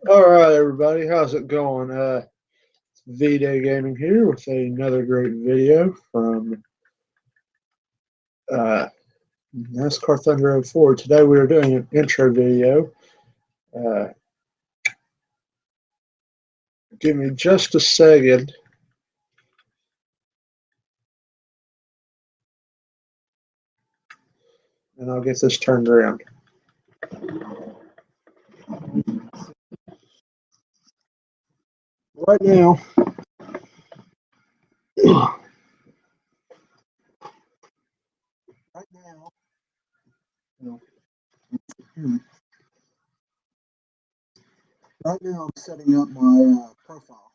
All right, everybody, how's it going? It's V-Day Gaming here with another great video from uh, Nascar Thunder 04. Today we are doing an intro video. Uh, Give me just a second, and I'll get this turned around. Right now, right now, no, right now I'm setting up my profile.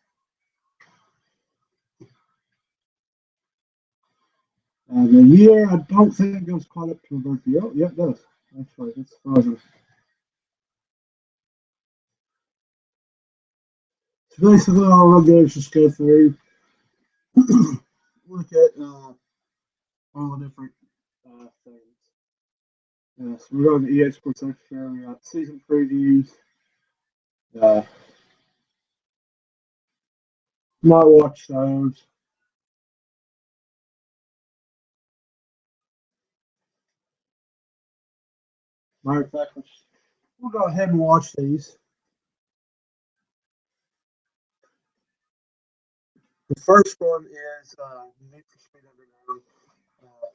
The year I don't think it goes quite up to a birthday. Oh, yeah, it does. That's right. It's frozen. So basically, all I'm doing is just go through, look at all the different things. So we're going to EA Sports Extra. We got season previews. Uh, Might watch those. Matter of fact, we'll go ahead and watch these. The first one is Need for Speed Underground.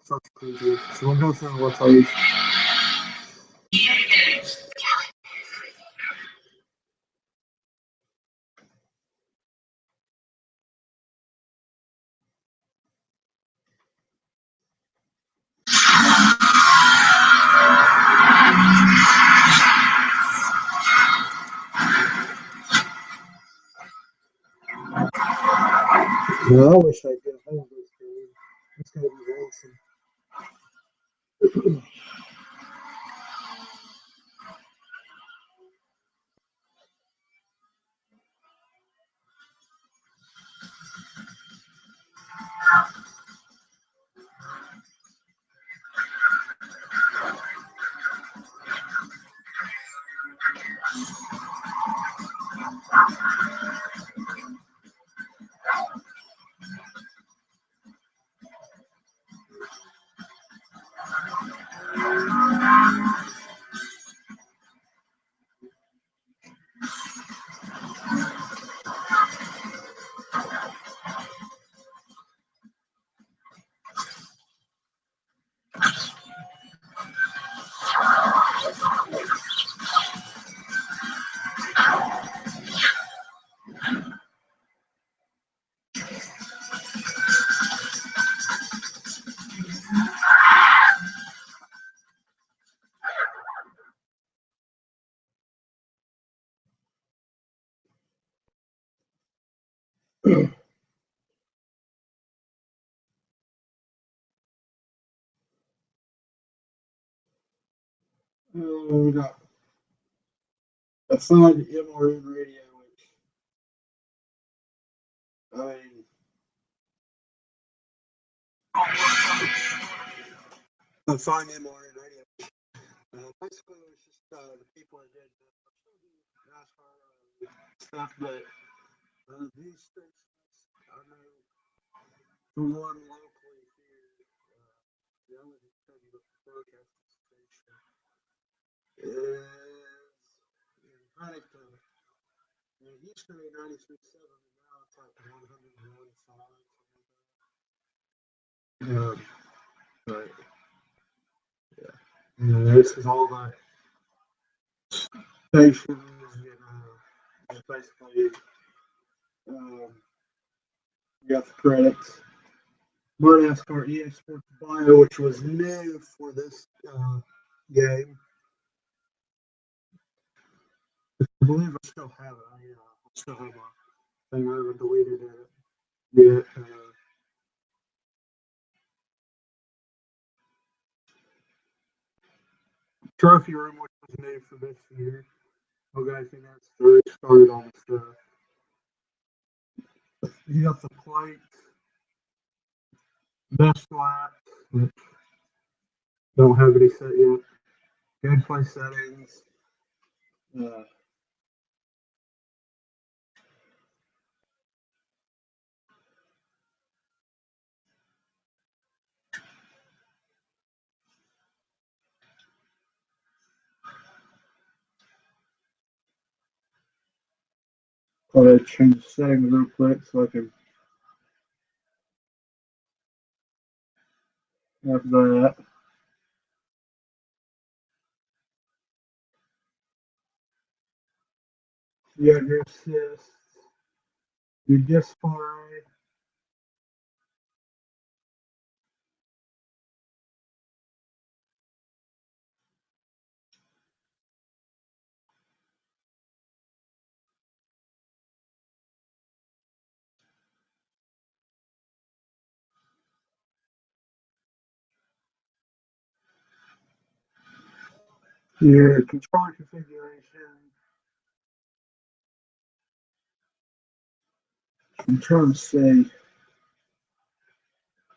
First preview. So we'll go through and watch those. Well, I wish I could hold this game. It's going to be awesome. We got a fun MRN radio, which I mean, a fun MRN radio. Basically, it was just the people that did NASCAR stuff, but these stations, I know the one locally here, the only thing with the broadcasting station is in Huntington. It used to be 93.7, and now it's like 101.5. But yeah, this is all the stations, basically, um, you got the credits. More NASCAR EA Sports Bio, which was new for this game. I believe I still have it. I still have a thing. I haven't deleted it yet. Trophy room, which was new for this year. Okay, I think that's the started on the stuff. You got the plate, best lap, which don't have any set yet. Gameplay settings. Uh, Thought I'd change the settings real quick so I can have that. You have your assist, your display. Your controller configuration. I'm trying to say,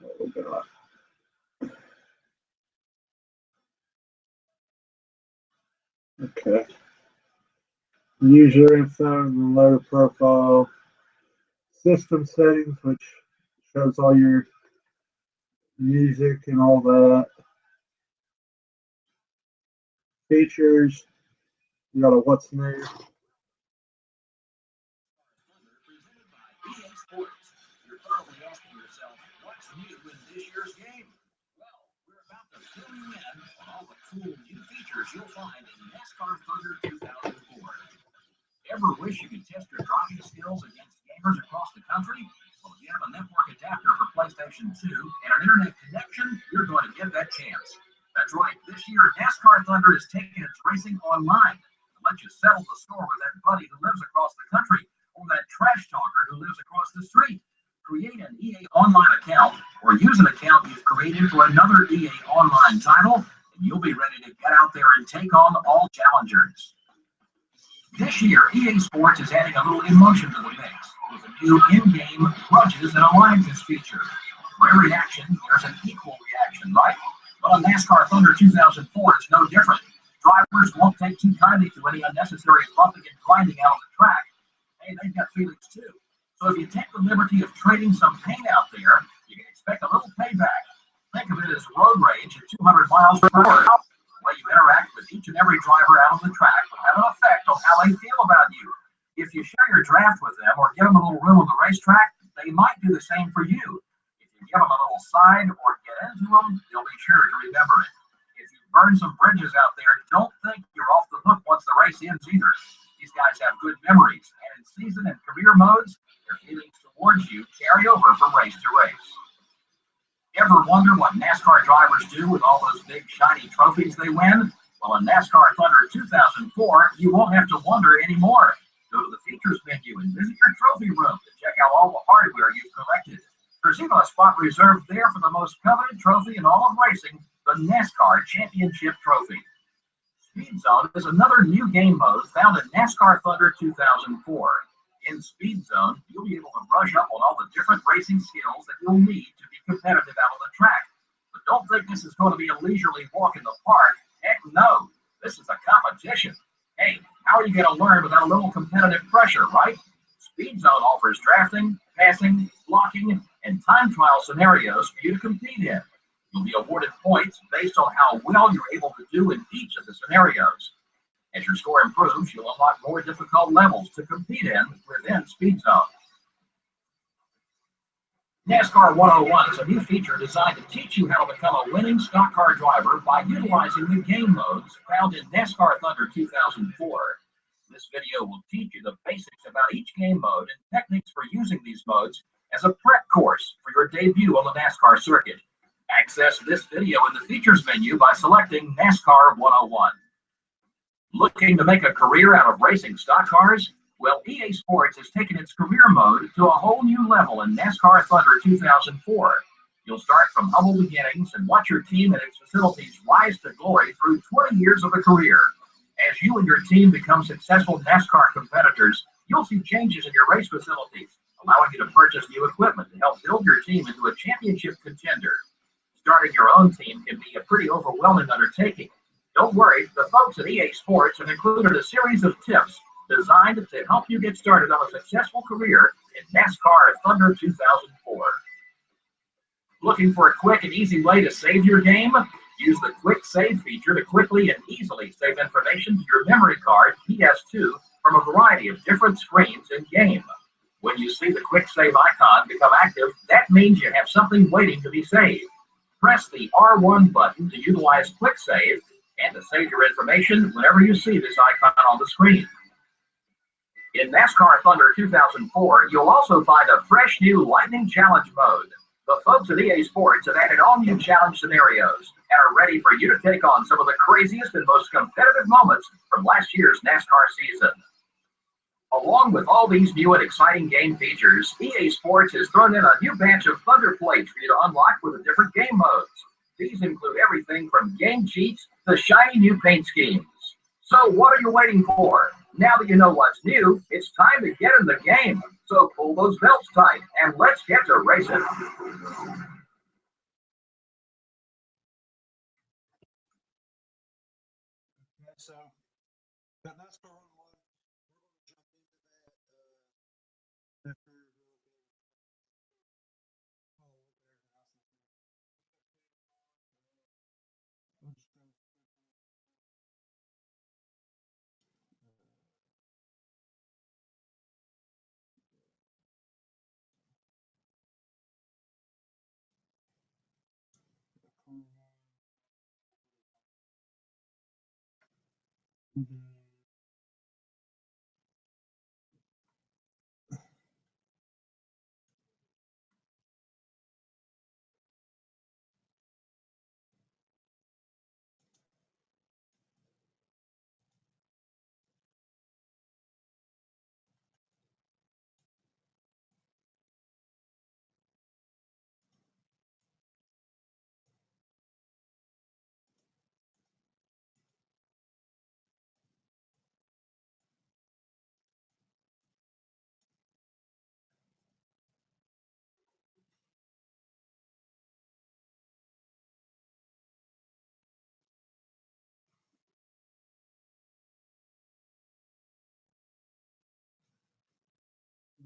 oh god. Okay. User info, the low profile, system settings, which shows all your music and all that. Features, you got a what's new. EA Sports. You're probably asking yourself, what's new in this year's game? Well, we're about to fill you in on all the cool new features you'll find in NASCAR Thunder 2004. Ever wish you could test your driving skills against gamers across the country? Well, if you have a network adapter for PlayStation 2 and an internet connection, you're going to get that chance. That's right, this year NASCAR Thunder is taking its racing online to let you settle the score with that buddy who lives across the country or that trash talker who lives across the street. Create an EA Online account or use an account you've created for another EA Online title, and you'll be ready to get out there and take on all challengers. This year, EA Sports is adding a little emotion to the mix with a new in-game grudges and alliances feature. For every action, there's an equal reaction, right? Well, in NASCAR Thunder 2004, it's no different. Drivers won't take too kindly to any unnecessary bumping and grinding out on the track. Hey, they've got feelings too. So if you take the liberty of trading some paint out there, you can expect a little payback. Think of it as road rage at 200 miles per hour. The way you interact with each and every driver out on the track will have an effect on how they feel about you. If you share your draft with them or give them a little room on the racetrack, they might do the same for you. If you give them a little side or get into them, they'll be sure to remember it. If you burn some bridges out there, don't think you're off the hook once the race ends either. These guys have good memories, and in season and career modes, their feelings towards you carry over from race to race. Ever wonder what NASCAR drivers do with all those big shiny trophies they win? Well, in NASCAR Thunder 2004, you won't have to wonder anymore. Go to the features menu and visit your trophy room to check out all the hardware you've collected. There's even a spot reserved there for the most coveted trophy in all of racing, the NASCAR Championship Trophy. Speed Zone is another new game mode found in NASCAR Thunder 2004. In Speed Zone, you'll be able to brush up on all the different racing skills that you'll need to be competitive out on the track. But don't think this is going to be a leisurely walk in the park. Heck no, this is a competition. Hey, how are you going to learn without a little competitive pressure, right? Speed Zone offers drafting, passing, blocking, and time trial scenarios for you to compete in. You'll be awarded points based on how well you're able to do in each of the scenarios. As your score improves, you'll unlock more difficult levels to compete in within Speed Zone. NASCAR 101 is a new feature designed to teach you how to become a winning stock car driver by utilizing the game modes found in NASCAR Thunder 2004. This video will teach you the basics about each game mode and techniques for using these modes as a prep course for your debut on the NASCAR circuit. Access this video in the features menu by selecting NASCAR 101. Looking to make a career out of racing stock cars? Well, EA Sports has taken its career mode to a whole new level in NASCAR Thunder 2004. You'll start from humble beginnings and watch your team and its facilities rise to glory through 20 years of a career. As you and your team become successful NASCAR competitors, you'll see changes in your race facilities, allowing you to purchase new equipment to help build your team into a championship contender. Starting your own team can be a pretty overwhelming undertaking. Don't worry, the folks at EA Sports have included a series of tips designed to help you get started on a successful career in NASCAR Thunder 2004. Looking for a quick and easy way to save your game? Use the Quick Save feature to quickly and easily save information to your memory card, PS2, from a variety of different screens in-game. When you see the quick save icon become active, that means you have something waiting to be saved. Press the R1 button to utilize quick save and to save your information whenever you see this icon on the screen. In NASCAR Thunder 2004, you'll also find a fresh new Lightning Challenge mode. The folks at EA Sports have added all new challenge scenarios and are ready for you to take on some of the craziest and most competitive moments from last year's NASCAR season. Along with all these new and exciting game features, EA Sports has thrown in a new batch of Thunder plates for you to unlock with the different game modes. These include everything from game cheats to shiny new paint schemes. So what are you waiting for? Now that you know what's new, it's time to get in the game. So pull those belts tight and let's get to racing. Okay, so that NASCAR Run 1, we're going to jump into that after we'll just go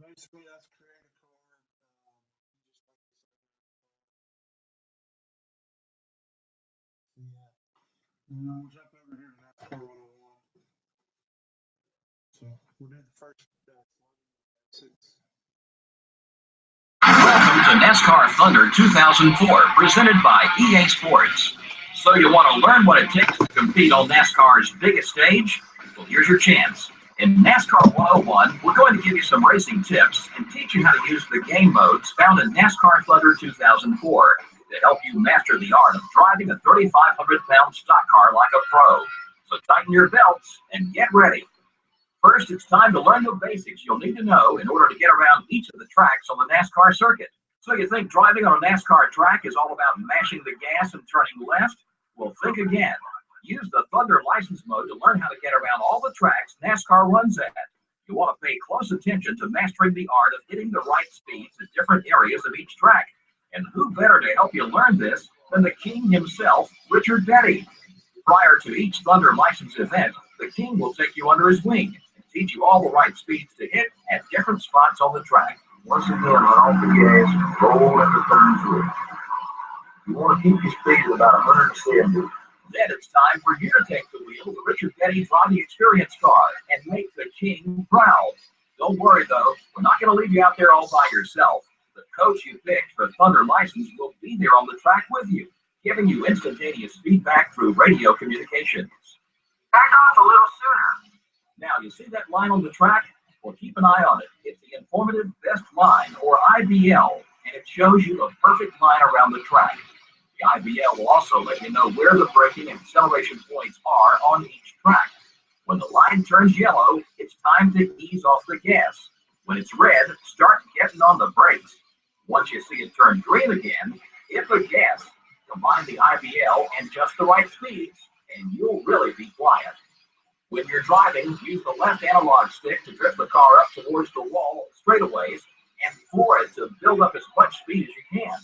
basically that's create a card. Yeah. And then we'll jump over here to NASCAR 101. So we'll do the first six. Welcome to NASCAR Thunder 2004, presented by EA Sports. So you want to learn what it takes to compete on NASCAR's biggest stage? Well, here's your chance. In NASCAR 101, we're going to give you some racing tips and teach you how to use the game modes found in NASCAR Thunder 2004 to help you master the art of driving a 3,500-pound stock car like a pro. So tighten your belts and get ready. First, it's time to learn the basics you'll need to know in order to get around each of the tracks on the NASCAR circuit. So you think driving on a NASCAR track is all about mashing the gas and turning left? Well, think again. Use the Thunder license mode to learn how to get around all the tracks NASCAR runs at. You want to pay close attention to mastering the art of hitting the right speeds at different areas of each track. And who better to help you learn this than the king himself, Richard Petty? Prior to each Thunder license event, the king will take you under his wing and teach you all the right speeds to hit at different spots on the track. Once again, let off the gas and roll into turn 2. You want to keep your speed at about 170. Then it's time for you to take the wheel of the Richard Petty Driving Experience car and make the king proud. Don't worry though, we're not going to leave you out there all by yourself. The coach you picked for Thunder license will be there on the track with you, giving you instantaneous feedback through radio communications. Back off a little sooner. Now, you see that line on the track? Well, keep an eye on it. It's the Informative Best Line, or IBL, and it shows you the perfect line around the track. The IBL will also let you know where the braking and acceleration points are on each track. When the line turns yellow, it's time to ease off the gas. When it's red, start getting on the brakes. Once you see it turn green again, hit the gas. Combine the IBL and just the right speeds, and you'll really be quiet. When you're driving, use the left analog stick to drift the car up towards the wall straightaways and floor it to build up as much speed as you can.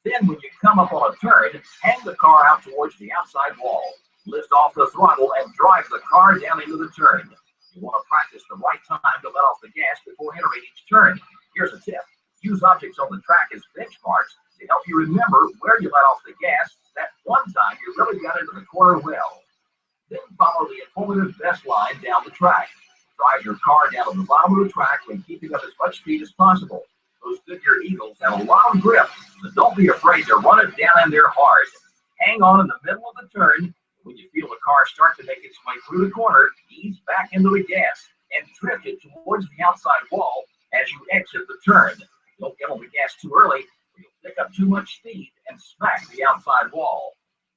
Then when you come up on a turn, hang the car out towards the outside wall. Lift off the throttle and drive the car down into the turn. You want to practice the right time to let off the gas before entering each turn. Here's a tip. Use objects on the track as benchmarks to help you remember where you let off the gas that one time you really got into the corner well. Then follow the Informative Best Line down the track. Drive your car down to the bottom of the track when keeping up as much speed as possible. Those Goodyear Eagles have a lot of grip, but don't be afraid to run it down in there hard. Hang on in the middle of the turn. When you feel the car start to make its way through the corner, ease back into the gas and drift it towards the outside wall as you exit the turn. Don't get on the gas too early, or you'll pick up too much speed and smack the outside wall.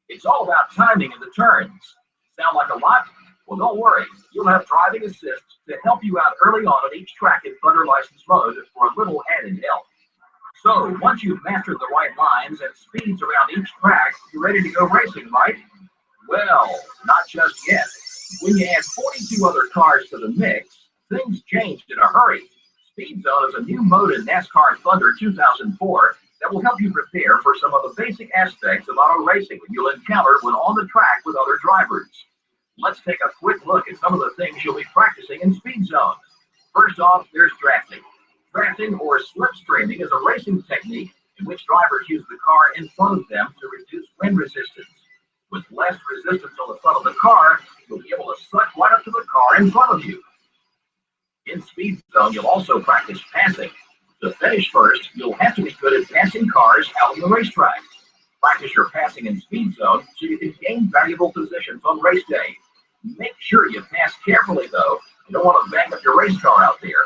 It's all about timing in the turns. Sound like a lot? Well, don't worry. You'll have driving assist to help you out early on each track in Thunder License mode for a little added help. So, once you've mastered the right lines and speeds around each track, you're ready to go racing, right? Well, not just yet. When you add 42 other cars to the mix, things changed in a hurry. Speed Zone is a new mode in NASCAR Thunder 2004 that will help you prepare for some of the basic aspects of auto racing you'll encounter when on the track with other drivers. Let's take a quick look at some of the things you'll be practicing in Speed Zone. First off, there's drafting. Drafting or slipstreaming is a racing technique in which drivers use the car in front of them to reduce wind resistance. With less resistance on the front of the car, you'll be able to suck right up to the car in front of you. In Speed Zone, you'll also practice passing. To finish first, you'll have to be good at passing cars out on the racetrack. Practice your passing in Speed Zone so you can gain valuable positions on race day. Make sure you pass carefully, though. You don't want to bang up your race car out there.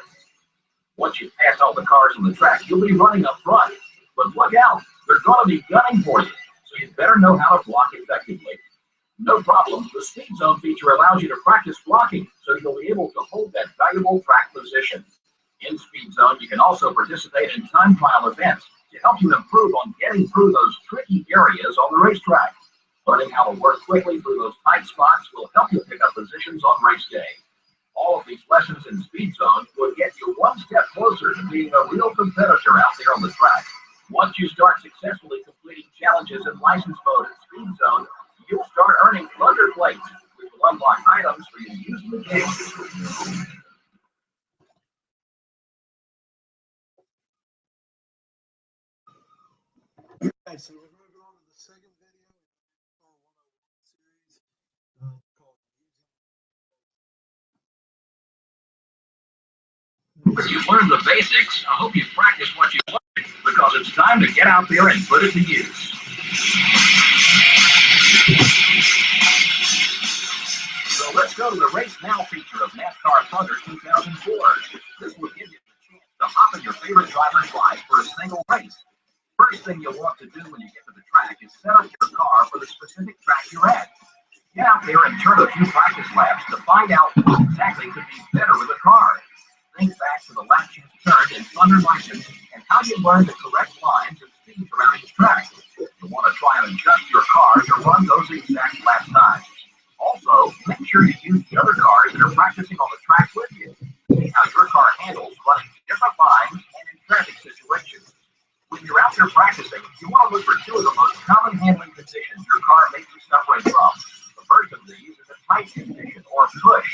Once you've passed all the cars on the track, you'll be running up front. But look out, they're going to be gunning for you, so you better know how to block effectively. No problem, the Speed Zone feature allows you to practice blocking, so you'll be able to hold that valuable track position. In Speed Zone, you can also participate in time trial events to help you improve on getting through those tricky areas on the racetrack. Learning how to work quickly through those tight spots will help you pick up positions on race day. All of these lessons in Speed Zone will get you one step closer to being a real competitor out there on the track. Once you start successfully completing challenges in license mode in Speed Zone, you'll start earning Thunder plates, which will unlock items for you to use in the game. Okay, so we're moving on to the second video in the NASCAR 101 series called If you've learned the basics, I hope you've practiced what you've learned, because it's time to get out there and put it to use. So let's go to the Race Now feature of NASCAR Thunder 2004. This will give you the chance to hop in your favorite driver's ride for a single race. First thing you'll want to do when you get to the track is set up your car for the specific track you're at. Get out there and turn a few practice laps to find out what exactly could be better with the car. Think back to the laps you've turned in Thunder License and how you learned the correct lines and speeds around each track. You'll want to try and adjust your car to run those exact lap times. Also, make sure you use the other cars that are practicing on the track with you. See how your car handles running different lines and in traffic situations. When you're out there practicing, you want to look for two of the most common handling conditions your car may be suffering from. The first of these is a tight condition or push.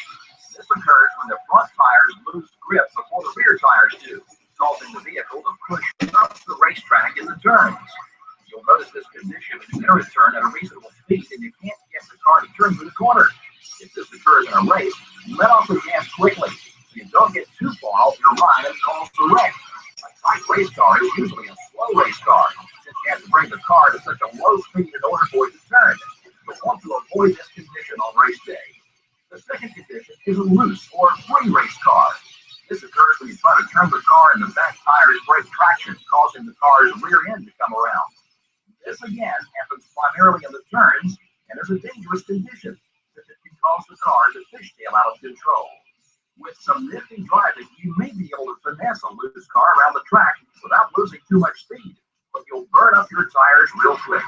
This occurs when the front tires lose grip before the rear tires do, causing the vehicle to push up the racetrack in the turns. You'll notice this condition when you enter a turn at a reasonable speed and you can't get the car to turn through the corner. If this occurs in a race, let off the gas quickly so you don't get too far off your line and cause a wreck. A tight race car is usually a slow race car, since you have to bring the car to such a low speed in order for it to turn. But want to avoid this condition on race day. The second condition is a loose or free race car. This occurs when you try to turn the car and the back tires break traction, causing the car's rear end to come around. This again happens primarily in the turns and is a dangerous condition, since it can cause the car to fishtail out of control. With some nifty driving, you may be able to finesse a loose car around the track without losing too much speed, but you'll burn up your tires real quick.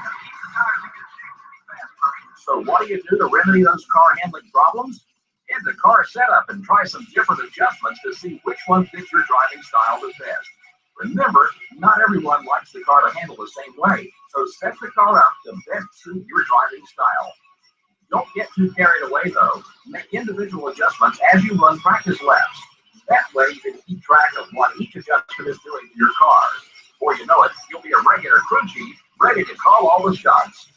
So what do you do to remedy those car handling problems? Get the car setup and try some different adjustments to see which one fits your driving style the best. Remember, not everyone likes the car to handle the same way, so set the car up to best suit your driving style. Don't get too carried away, though. Make individual adjustments as you run practice laps. That way you can keep track of what each adjustment is doing to your car. Before you know it, you'll be a regular crew chief, ready to call all the shots.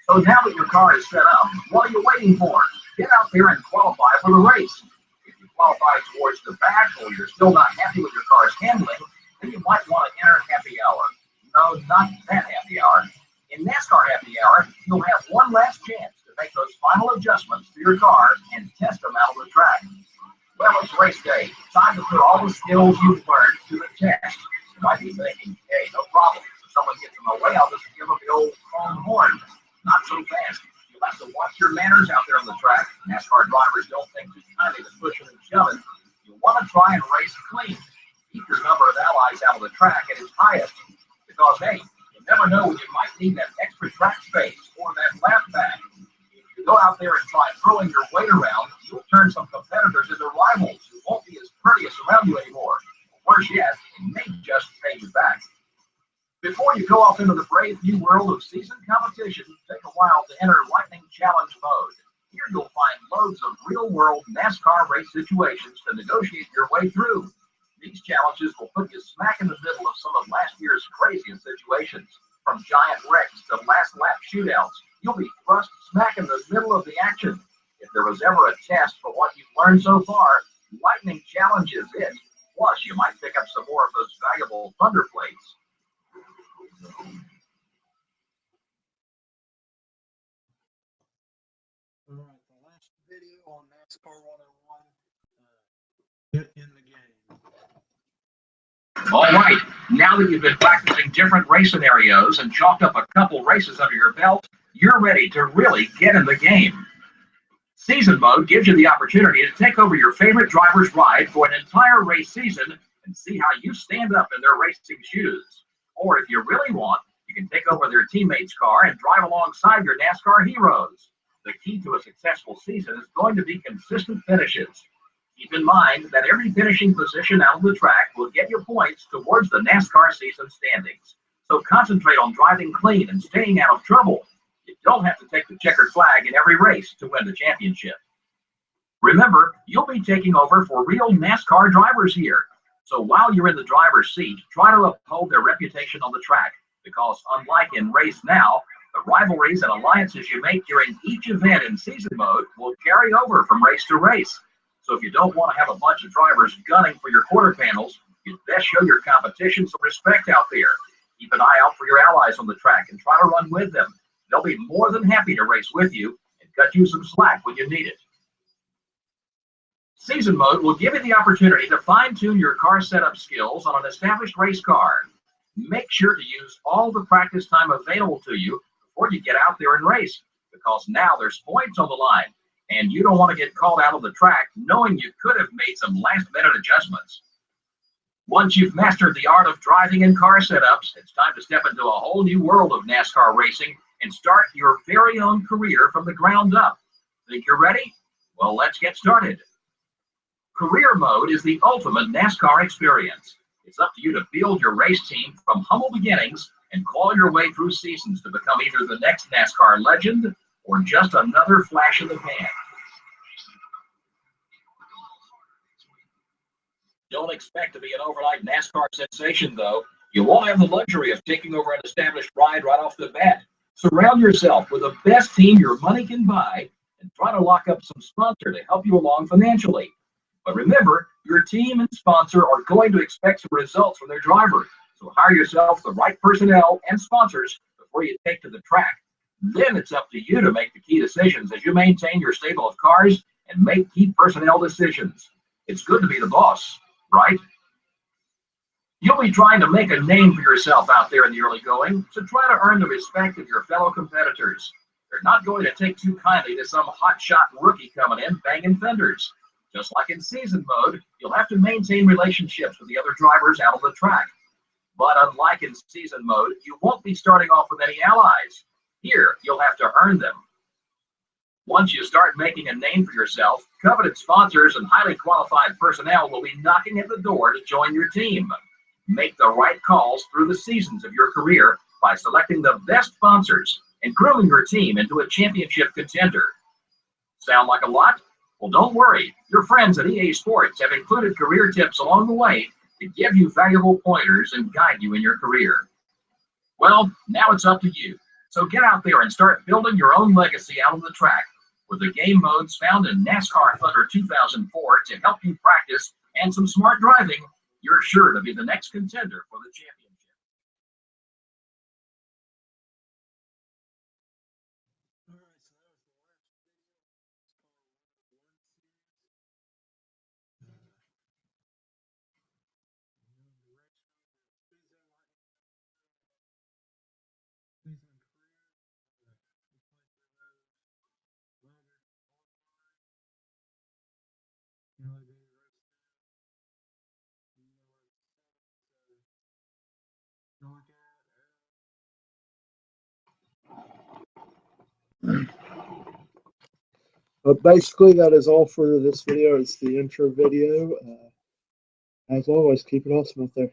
So now that your car is set up, what are you waiting for? Get out there and qualify for the race. If you qualify towards the back, or you're still not happy with your car's handling, then you might want to enter happy hour. No, not that happy hour. In NASCAR happy hour, you'll have one last chance to make those final adjustments to your car and test them out on the track. Well, it's race day. Time to put all the skills you've learned to the test. You might be thinking, hey, no problem. If someone gets in my way, I'll just give them the old phone horn. Not so fast. You'll have to watch your manners out there on the track. NASCAR drivers don't think too kindly to pushing and shoving. You want to try and race clean. Keep your number of allies out of the track at its highest. Because, hey, you never know when you might need that extra track space or that lap back. If you go out there and try throwing your weight around, you'll turn some competitors into rivals who won't be as courteous around you anymore. Worse yet, it may just pay you back. Before you go off into the brave new world of seasoned competition, take a while to enter Lightning Challenge mode. Here you'll find loads of real-world NASCAR race situations to negotiate your way through. These challenges will put you smack in the middle of some of last year's craziest situations. From giant wrecks to last-lap shootouts, you'll be thrust smack in the middle of the action. If there was ever a test for what you've learned so far, Lightning Challenge is it. Plus, you might pick up some more of those valuable Thunder plates. All right, the last video on NASCAR 101. Get in the game. All right, now that you've been practicing different race scenarios and chalked up a couple races under your belt, you're ready to really get in the game. Season mode gives you the opportunity to take over your favorite driver's ride for an entire race season and see how you stand up in their racing shoes. Or if you really want, you can take over their teammate's car and drive alongside your NASCAR heroes. The key to a successful season is going to be consistent finishes. Keep in mind that every finishing position out on the track will get you points towards the NASCAR season standings. So concentrate on driving clean and staying out of trouble. You don't have to take the checkered flag in every race to win the championship. Remember, you'll be taking over for real NASCAR drivers here. So while you're in the driver's seat, try to uphold their reputation on the track, because unlike in Race Now, the rivalries and alliances you make during each event in season mode will carry over from race to race. So if you don't want to have a bunch of drivers gunning for your quarter panels, you'd best show your competition some respect out there. Keep an eye out for your allies on the track and try to run with them. They'll be more than happy to race with you and cut you some slack when you need it. Season mode will give you the opportunity to fine-tune your car setup skills on an established race car. Make sure to use all the practice time available to you before you get out there and race, because now there's points on the line, and you don't want to get called out on the track knowing you could have made some last-minute adjustments. Once you've mastered the art of driving and car setups, it's time to step into a whole new world of NASCAR racing and start your very own career from the ground up. Think you're ready? Well, let's get started. Career mode is the ultimate NASCAR experience. It's up to you to build your race team from humble beginnings and claw your way through seasons to become either the next NASCAR legend or just another flash in the pan. Don't expect to be an overnight NASCAR sensation, though. You won't have the luxury of taking over an established ride right off the bat. Surround yourself with the best team your money can buy and try to lock up some sponsor to help you along financially. But remember, your team and sponsor are going to expect some results from their driver. So hire yourself the right personnel and sponsors before you take to the track. Then it's up to you to make the key decisions as you maintain your stable of cars and make key personnel decisions. It's good to be the boss, right? You'll be trying to make a name for yourself out there in the early going, so try to earn the respect of your fellow competitors. They're not going to take too kindly to some hotshot rookie coming in banging fenders. Just like in season mode, you'll have to maintain relationships with the other drivers out on the track. But unlike in season mode, you won't be starting off with any allies. Here, you'll have to earn them. Once you start making a name for yourself, coveted sponsors and highly qualified personnel will be knocking at the door to join your team. Make the right calls through the seasons of your career by selecting the best sponsors and grooming your team into a championship contender. Sound like a lot? Well, don't worry. Your friends at EA Sports have included career tips along the way to give you valuable pointers and guide you in your career. Well, now it's up to you. So get out there and start building your own legacy out on the track. with the game modes found in NASCAR Thunder 2004 to help you practice and some smart driving, you're sure to be the next contender for the championship. All right, so that was the last video. It's called But basically, that is all for this video. It's the intro video. As always, keep it awesome out there.